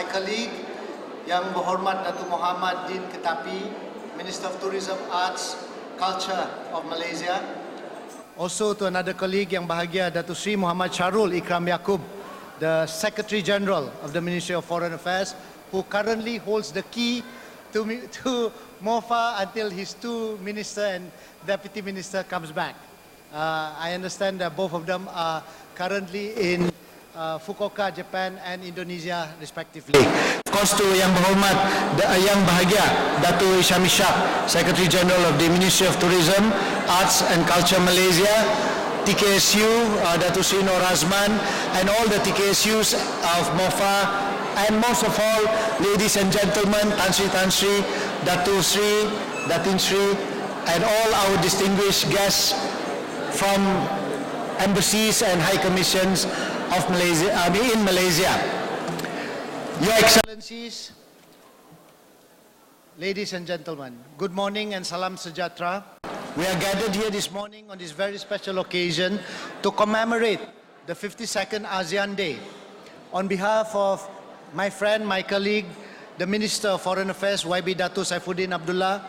my colleague, Yang Berhormat Datuk Muhammad Din Ketapi, Minister of Tourism, Arts, Culture of Malaysia. Also to another colleague yang bahagia, Datuk Sri Muhammad Sharul Ikram Yaakob, the Secretary General of the Ministry of Foreign Affairs, who currently holds the key to MOFA until his two minister and deputy minister comes back. I understand that both of them are currently in Fukuoka, Japan and Indonesia respectively. Of course to Yang Berhormat, Yang Bahagia, Datuk Isham Ishak, Secretary General of the Ministry of Tourism, Arts and Culture Malaysia, TKSU, Datuk Sri Nur Azman, and all the TKSUs of MOFA, and most of all, ladies and gentlemen, Tan Sri, Datuk Sri, Datin Sri, and all our distinguished guests from embassies and high commissions of Malaysia, in Malaysia. Your Excellencies, ladies and gentlemen, good morning and salam sejahtera. We are gathered here this morning on this very special occasion to commemorate the 52nd ASEAN Day. On behalf of my friend, my colleague, the Minister of Foreign Affairs, YB Datuk Saifuddin Abdullah,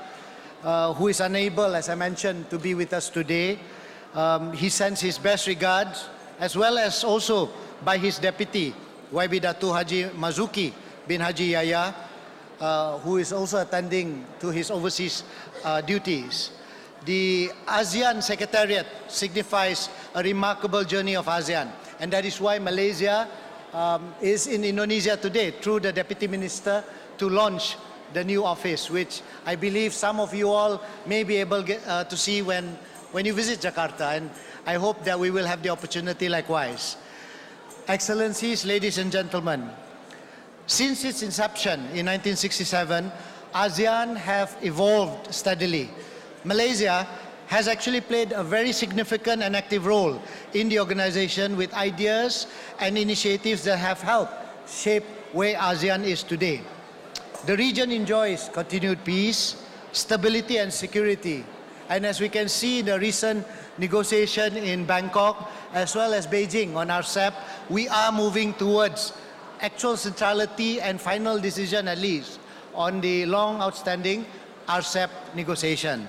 who is unable, as I mentioned, to be with us today. He sends his best regards, as well as also by his deputy, YB Datuk Haji Mazuki bin Haji Yahya, who is also attending to his overseas duties. The ASEAN Secretariat signifies a remarkable journey of ASEAN, and that is why Malaysia is in Indonesia today through the Deputy Minister to launch the new office, which I believe some of you all may be able to see when you visit Jakarta, and I hope that we will have the opportunity likewise. Excellencies, ladies and gentlemen, since its inception in 1967, ASEAN have evolved steadily. Malaysia has actually played a very significant and active role in the organization with ideas and initiatives that have helped shape where ASEAN is today. The region enjoys continued peace, stability and security. And as we can see in the recent negotiation in Bangkok, as well as Beijing on RCEP, we are moving towards actual centrality and final decision at least on the long outstanding RCEP negotiation.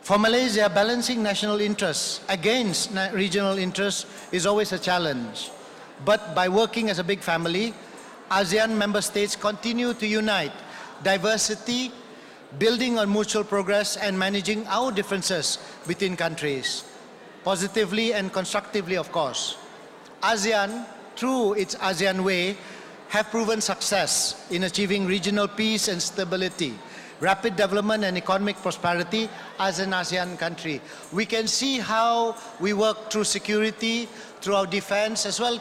For Malaysia, balancing national interests against regional interests is always a challenge. But by working as a big family, ASEAN member states continue to unite diversity, building on mutual progress and managing our differences between countries, positively and constructively, of course. ASEAN, through its ASEAN Way, have proven success in achieving regional peace and stability, rapid development and economic prosperity as an ASEAN country. We can see how we work through security, through our defense, as well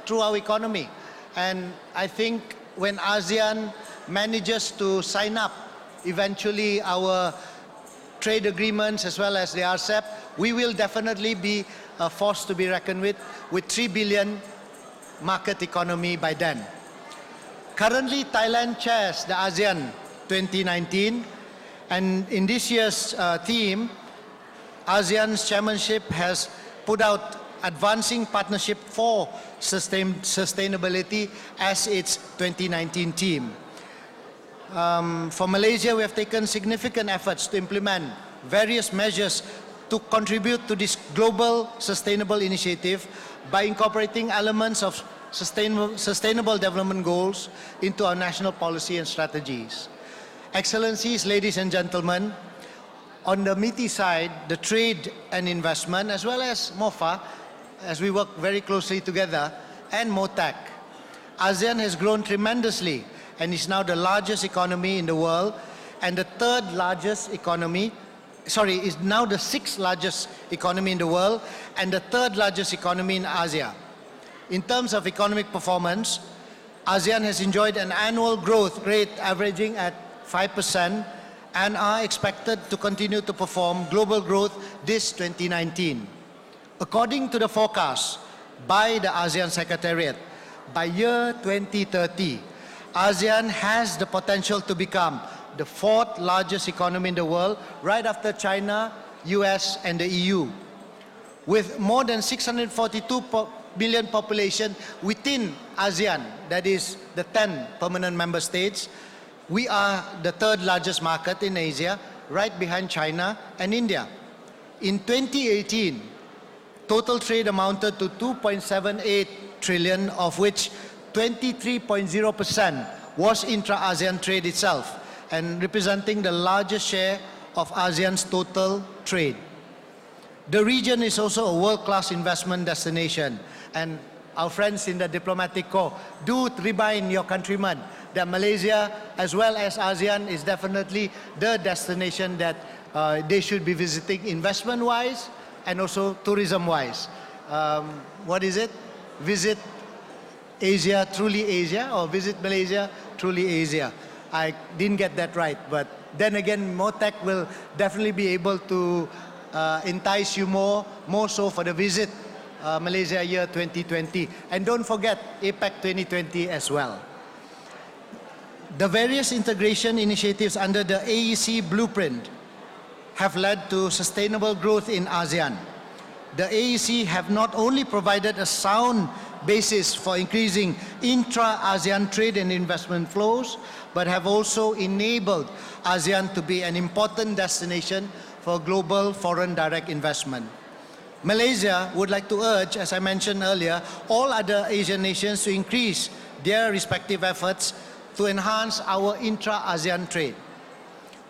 through our economy. And I think when ASEAN manages to sign up eventually our trade agreements as well as the RCEP, we will definitely be a force to be reckoned with 3 billion market economy by then. Currently, Thailand chairs the ASEAN 2019, and in this year's theme, ASEAN's chairmanship has put out Advancing Partnership for Sustainability as its 2019 theme. For Malaysia, we have taken significant efforts to implement various measures to contribute to this global sustainable initiative by incorporating elements of sustainable development goals into our national policy and strategies. Excellencies, ladies and gentlemen, on the MITI side, the trade and investment, as well as MOFA, as we work very closely together, and MOTAC, ASEAN has grown tremendously and is now the largest economy in the world and the is now the 6th largest economy in the world and the 3rd largest economy in Asia. In terms of economic performance, ASEAN has enjoyed an annual growth rate averaging at 5% and are expected to continue to perform global growth this 2019. According to the forecast by the ASEAN Secretariat, by year 2030, ASEAN has the potential to become the 4th largest economy in the world, right after China, US, and the EU. With more than 642 million population within ASEAN, that is the 10 permanent member states. We are the third largest market in Asia, right behind China and India. In 2018, total trade amounted to 2.78 trillion, of which 23.0% was intra-ASEAN trade itself, and representing the largest share of ASEAN's total trade. The region is also a world-class investment destination, and our friends in the diplomatic corps, do remind your countrymen that Malaysia, as well as ASEAN, is definitely the destination that they should be visiting investment-wise and also tourism-wise. What is it? Visit Asia, truly Asia, or visit Malaysia, truly Asia. I didn't get that right, but then again, MOTEC will definitely be able to entice you more so for the visit Malaysia year 2020. And don't forget APEC 2020 as well. The various integration initiatives under the AEC blueprint have led to sustainable growth in ASEAN. The AEC have not only provided a sound basis for increasing intra-ASEAN trade and investment flows, but have also enabled ASEAN to be an important destination for global foreign direct investment. Malaysia would like to urge, as I mentioned earlier, all other Asian nations to increase their respective efforts to enhance our intra-ASEAN trade.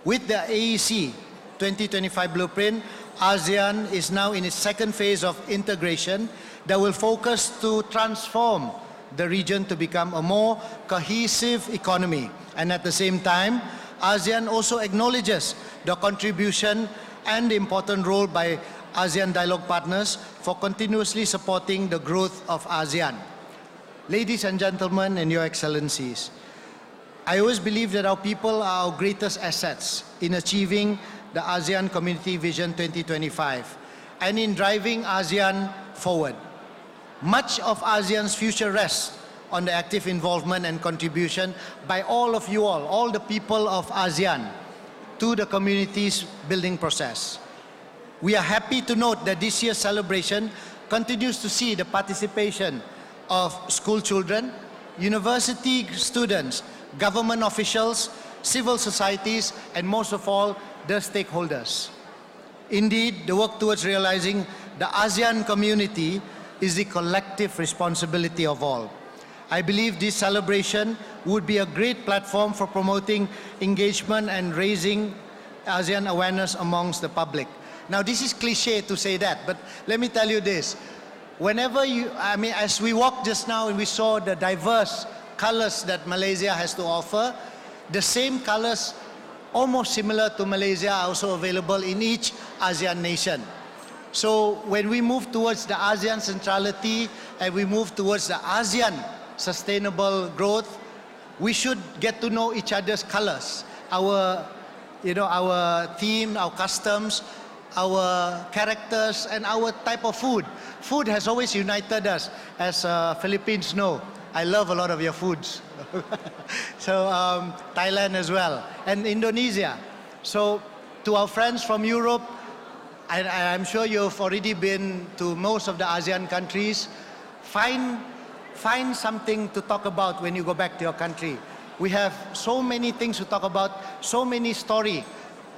With the AEC 2025 blueprint, ASEAN is now in its second phase of integration that will focus to transform the region to become a more cohesive economy. And at the same time, ASEAN also acknowledges the contribution and the important role by ASEAN dialogue partners for continuously supporting the growth of ASEAN. Ladies and gentlemen and your excellencies, I always believe that our people are our greatest assets in achieving the ASEAN Community Vision 2025 and in driving ASEAN forward. Much of ASEAN's future rests on the active involvement and contribution by all of you all the people of ASEAN, to the community's building process. We are happy to note that this year's celebration continues to see the participation of school children, university students, government officials, civil societies, and most of all, the stakeholders. Indeed, the work towards realizing the ASEAN community is the collective responsibility of all. I believe this celebration would be a great platform for promoting engagement and raising ASEAN awareness amongst the public. Now, this is cliche to say that, but let me tell you this. Whenever as we walked just now and we saw the diverse colors that Malaysia has to offer, the same colors, almost similar to Malaysia, are also available in each ASEAN nation. So when we move towards the ASEAN centrality and we move towards the ASEAN sustainable growth, we should get to know each other's colors, our theme, our customs, our characters, and our type of food. Food has always united us, as Philippines know. I love a lot of your foods. So Thailand as well, and Indonesia. So to our friends from Europe, I'm sure you've already been to most of the ASEAN countries. Find something to talk about when you go back to your country. We have so many things to talk about, so many stories.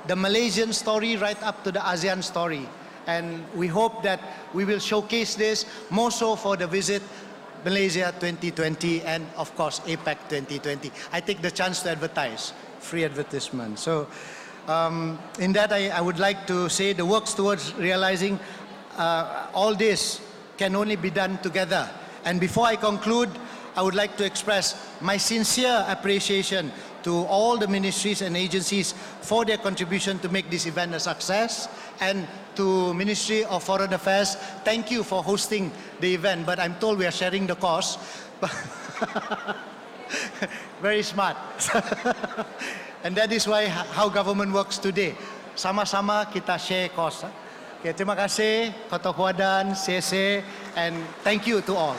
The Malaysian story right up to the ASEAN story. And we hope that we will showcase this more so for the visit Malaysia 2020 and of course APEC 2020. I take the chance to advertise, free advertisement. So in that I would like to say the works towards realizing all this can only be done together. And before I conclude, I would like to express my sincere appreciation to all the ministries and agencies for their contribution to make this event a success. And to Ministry of Foreign Affairs, thank you for hosting the event, but I'm told we are sharing the cost. Very smart. And that is why how government works today. Sama-sama kita share cost. Okay, terima kasih, Ketua Kuadan, CSA, and thank you to all.